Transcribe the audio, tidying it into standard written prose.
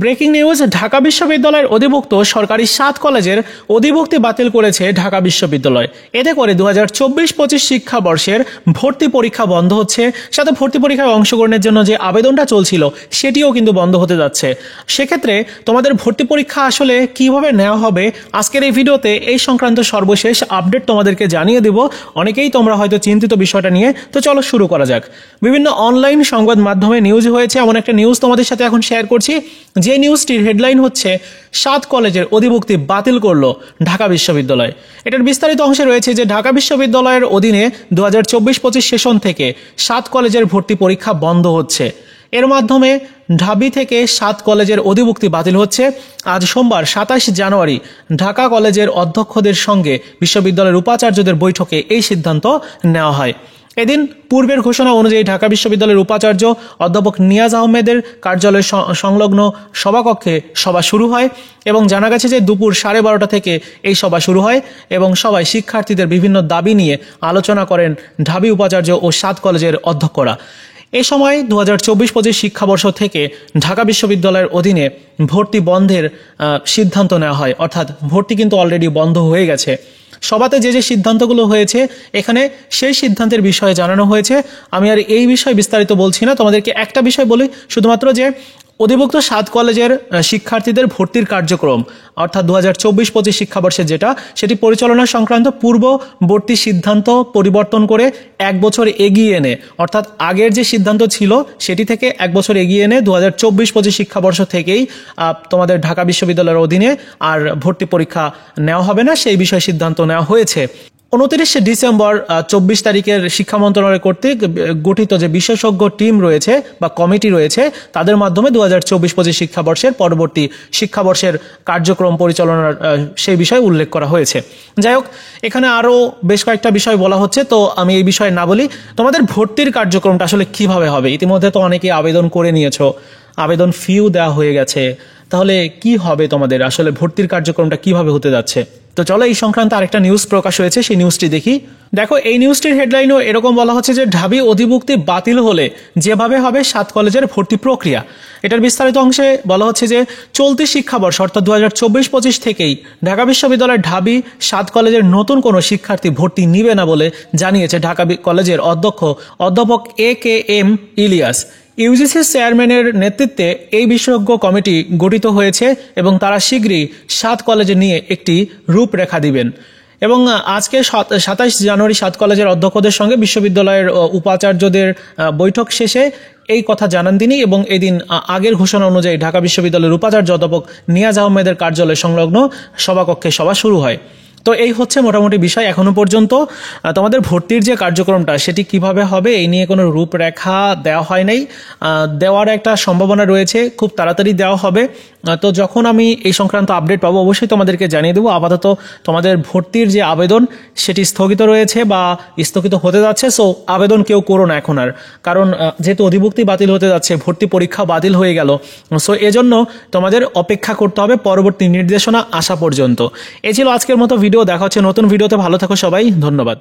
Breaking news, Dhaka বিশ্ববিদ্যালয়ের অধিভুক্ত সরকারি 7 কলেজের অধিভুক্তি বাতিল করেছে ঢাকা বিশ্ববিদ্যালয়। এতে করে 2024-25 শিক্ষাবর্ষের ভর্তি পরীক্ষা বন্ধ হচ্ছে, সাথে ভর্তি পরীক্ষায় অংশগ্রহণের জন্য যে আবেদনটা চলছিল সেটিও কিন্তু বন্ধ হতে যাচ্ছে। সেক্ষেত্রে তোমাদের ভর্তি পরীক্ষা আসলে কিভাবে নেওয়া হবে, আজকের এই ভিডিওতে এই সংক্রান্ত সর্বশেষ আপডেট তোমাদেরকে জানিয়ে দেব। অনেকেই তোমরা হয়তো চিন্তিত বিষয়টা নিয়ে, তো চলো শুরু করা যাক। বিভিন্ন অনলাইন সংবাদ মাধ্যমে নিউজ হয়েছে, এমন একটা নিউজ তোমাদের সাথে এখন শেয়ার করছি। যে নিউজটির হেডলাইন হচ্ছে 7 কলেজের অধিভুক্তি বাতিল করলো ঢাকা বিশ্ববিদ্যালয়। এটার বিস্তারিত অংশে রয়েছে যে ঢাকা বিশ্ববিদ্যালয়ের অধীনে 2024-25 সেশন থেকে 7 কলেজের ভর্তি পরীক্ষা বন্ধ হচ্ছে। এর মাধ্যমে ঢাবি থেকে 7 কলেজের অধিভুক্তি বাতিল হচ্ছে। আজ সোমবার 27 জানুয়ারি ঢাকা কলেজের অধ্যক্ষদের সঙ্গে বিশ্ববিদ্যালয়ের উপাচার্যদের বৈঠকে এই সিদ্ধান্ত নেওয়া হয়। এদিন পূর্বের ঘোষণা অনুযায়ী ঢাকা বিশ্ববিদ্যালয়ের উপাচার্য অধ্যাপক নিয়াজ আহমেদের কার্যালয় সংলগ্ন সভাকক্ষে সভা শুরু হয় এবং জানা গেছে যে দুপুর 12:30 থেকে এই সভা শুরু হয় এবং সবাই শিক্ষার্থীদের বিভিন্ন দাবি নিয়ে আলোচনা করেন ঢাবি উপাচার্য ও 7 কলেজের অধ্যক্ষরা। এ সময় 2024-25 শিক্ষাবর্ষ থেকে ঢাকা বিশ্ববিদ্যালয়ের অধীনে ভর্তি বন্ধের সিদ্ধান্ত নেওয়া হয়, অর্থাৎ ভর্তি কিন্তু অলরেডি বন্ধ হয়ে গেছে। সভাতে যে সিদ্ধান্তগুলো হয়েছে এখানে সেই সিদ্ধান্তের বিষয়ে জানানো হয়েছে। আমি আর এই বিষয়ে বিস্তারিত বলছি না, তোমাদেরকে একটা বিষয় বলি শুধুমাত্র, যে অধিভুক্ত 7 কলেজের শিক্ষার্থীদের ভর্তির কার্যক্রম অর্থাৎ 2024-25 শিক্ষাবর্ষে যেটা, সেটি পরিচালনা সংক্রান্ত পূর্ববর্তী সিদ্ধান্ত পরিবর্তন করে 1 বছর এগিয়ে এনে, অর্থাৎ আগের যে সিদ্ধান্ত ছিল সেটি থেকে 1 বছর এগিয়ে এনে 2024-25 শিক্ষাবর্ষ থেকেই তোমাদের ঢাকা বিশ্ববিদ্যালয়ের অধীনে আর ভর্তি পরীক্ষা নেওয়া হবে না, সেই বিষয়ে সিদ্ধান্ত নেওয়া হয়েছে। 29 ডিসেম্বর 24 তারিখের শিক্ষা মন্ত্রণালয় কর্তৃক গঠিত যে বিশেষজ্ঞ টিম রয়েছে বা কমিটি রয়েছে, তাদের মাধ্যমে 2024-25 শিক্ষাবর্ষের পরবর্তী শিক্ষাবর্ষের কার্যক্রম পরিচালনার সেই বিষয়ে উল্লেখ করা হয়েছে। যাই হোক, এখানে আরও বেশ কয়েকটা বিষয় বলা হচ্ছে, তো আমি এই বিষয়ে না বলি। তোমাদের ভর্তির কার্যক্রমটা আসলে কিভাবে হবে? ইতিমধ্যে তো অনেকেই আবেদন করে নিয়েছো, আবেদন ফিও দেওয়া হয়ে গেছে, তাহলে কি হবে তোমাদের আসলে ভর্তির কার্যক্রমটা কিভাবে হতে যাচ্ছে? তো চলো এই সংক্রান্ত আরেকটা নিউজ প্রকাশ হয়েছে, সেই নিউজটি দেখি। দেখো, এই নিউজটির হেডলাইনও এরকম বলা হচ্ছে যে ঢাবি অধিভুক্তি বাতিল হলে যেভাবে হবে 7 কলেজের ভর্তি প্রক্রিয়া। এটার বিস্তারিত অংশে বলা হচ্ছে যে চলতি শিক্ষাবর্ষ অর্থাৎ 2024-25 থেকেই ঢাকা বিশ্ববিদ্যালয়ের ঢাবি 7 কলেজের নতুন কোনো শিক্ষার্থী ভর্তি নিবে না বলে জানিয়েছে ঢাকা কলেজের অধ্যক্ষ অধ্যাপক AKM ইলিয়াস। ইউজিসির চেয়ারম্যানের নেতৃত্বে এই বিশেষজ্ঞ কমিটি গঠিত হয়েছে এবং তারা শীঘ্রই 7 কলেজে নিয়ে একটি রূপরেখা দিবেন। এবং আজকে 27 জানুয়ারি 7 কলেজের অধ্যক্ষদের সঙ্গে বিশ্ববিদ্যালয়ের উপাচার্যদের বৈঠক শেষে এই কথা জানান তিনি, এবং এদিন আগের ঘোষণা অনুযায়ী ঢাকা বিশ্ববিদ্যালয়ের উপাচার্য অধ্যাপক নিয়াজ আহমেদের কার্যালয় সংলগ্ন সভাকক্ষে সভা শুরু হয়। তো এই হচ্ছে মোটামুটি বিষয় এখনো পর্যন্ত। তোমাদের ভর্তির যে কার্যক্রমটা সেটি কিভাবে হবে এই নিয়ে কোনো রূপরেখা দেওয়া হয় নাই, দেওয়ার একটা সম্ভাবনা রয়েছে, খুব তাড়াতাড়ি দেওয়া হবে। তো যখন আমি এই সংক্রান্ত আপডেট পাবো অবশ্যই তোমাদেরকে জানিয়ে দেবো। আপাতত তোমাদের ভর্তির যে আবেদন সেটি স্থগিত রয়েছে বা স্থগিত হতে যাচ্ছে, সো আবেদন কেউ করো না এখন আর, কারণ যেহেতু অধিভুক্তি বাতিল হতে যাচ্ছে, ভর্তি পরীক্ষা বাতিল হয়ে গেল, সো এজন্য তোমাদের অপেক্ষা করতে হবে পরবর্তী নির্দেশনা আসা পর্যন্ত। এই ছিল আজকের মতো ভিডিও, দেখা হচ্ছে নতুন ভিডিওতে। ভালো থাকো সবাই, ধন্যবাদ।